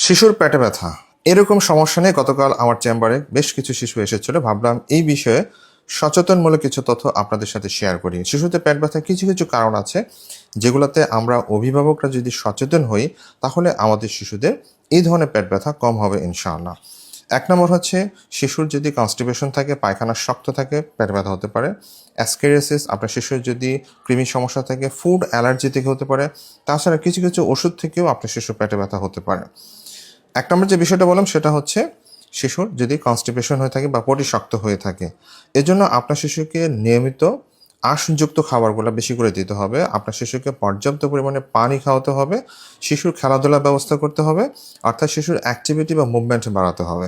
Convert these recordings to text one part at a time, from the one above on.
শিশুর পেটে ব্যথা এরকম সমস্যা নিয়ে গতকাল আমার চেম্বারে বেশ কিছু শিশু এসেছিল। ভাবলাম এই বিষয়ে সচেতনমূলক কিছু তথ্য আপনাদের সাথে শেয়ার করি। শিশুদের পেট ব্যথার কিছু কিছু কারণ আছে যেগুলোতে আমরা অভিভাবকরা যদি সচেতন হই তাহলে আমাদের শিশুদের এই ধরনের পেট ব্যথা কম হবে ইনশাআল্লাহ। এক নম্বর হচ্ছে, শিশুর যদি কনস্টিপেশন থাকে, পায়খানা শক্ত থাকে, পেট ব্যথা হতে পারে। অ্যাসকেরিয়াসিস, আপনার শিশুর যদি কৃমি সমস্যা থাকে, ফুড অ্যালার্জি থেকে হতে পারে। তাছাড়া কিছু কিছু ওষুধ থেকেও আপনার শিশুর পেটে ব্যথা হতে পারে। এক নম্বর যে বিষয়টা বললাম সেটা হচ্ছে, শিশুর যদি কনস্টিপেশন হয়ে থাকে বা পটি শক্ত হয়ে থাকে, এজন্য আপনার শিশুকে নিয়মিত আঁশযুক্ত খাবারগুলো বেশি করে দিতে হবে। আপনার শিশুকে পর্যাপ্ত পরিমাণে পানি খাওয়াতে হবে। শিশুর খেলাধুলার ব্যবস্থা করতে হবে, অর্থাৎ শিশুর অ্যাক্টিভিটি বা মুভমেন্ট বাড়াতে হবে।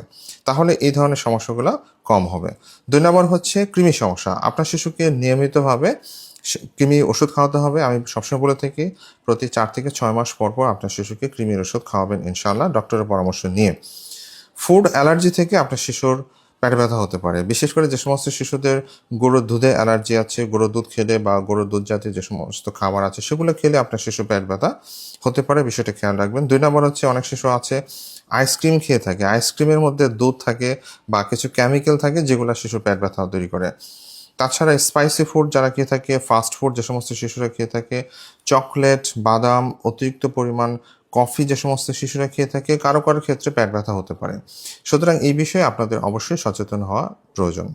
তাহলে এই ধরনের সমস্যাগুলো কম হবে। 2 নম্বর হচ্ছে কৃমি সমস্যা। আপনার শিশুকে নিয়মিতভাবে কৃমি ওষুধ খাওয়াতে হবে। আমি সবসময় বলে থাকি, প্রতি 4 থেকে 6 মাস পর পর আপনার শিশুকে কৃমির ওষুধ খাওয়াবেন ইনশাআল্লাহ, ডক্টরের পরামর্শ নিয়ে। ফুড অ্যালার্জি থেকে আপনার শিশুর পেটে ব্যথা হতে পারে। বিশেষ করে যে সমস্ত শিশুদের গরুর দুধে অ্যালার্জি আছে, গরুর দুধ খেলে বা গরুর দুধ জাতীয় যে সমস্ত খাবার আছে সেগুলো খেলে আপনার শিশুর পেট ব্যথা হতে পারে, বিষয়টা খেয়াল রাখবেন। 2 নম্বর হচ্ছে, অনেক শিশু আছে আইসক্রিম খেয়ে থাকে। আইসক্রিমের মধ্যে দুধ থাকে বা কিছু কেমিক্যাল থাকে যেগুলো শিশুর পেট ব্যথা তৈরি করে। তাছাড়া স্পাইসি ফুড যারা খেয়ে থাকে, ফাস্ট ফুড যে সমস্ত শিশুরা খেয়ে থাকে, চকলেট, বাদাম, অতিরিক্ত পরিমাণ কফি যে সমস্ত শিশুরা খেয়ে থাকে, কারো কারো ক্ষেত্রে পেট ব্যথা হতে পারে। সুতরাং এই বিষয়ে আপনাদের অবশ্যই সচেতন হওয়া প্রয়োজন।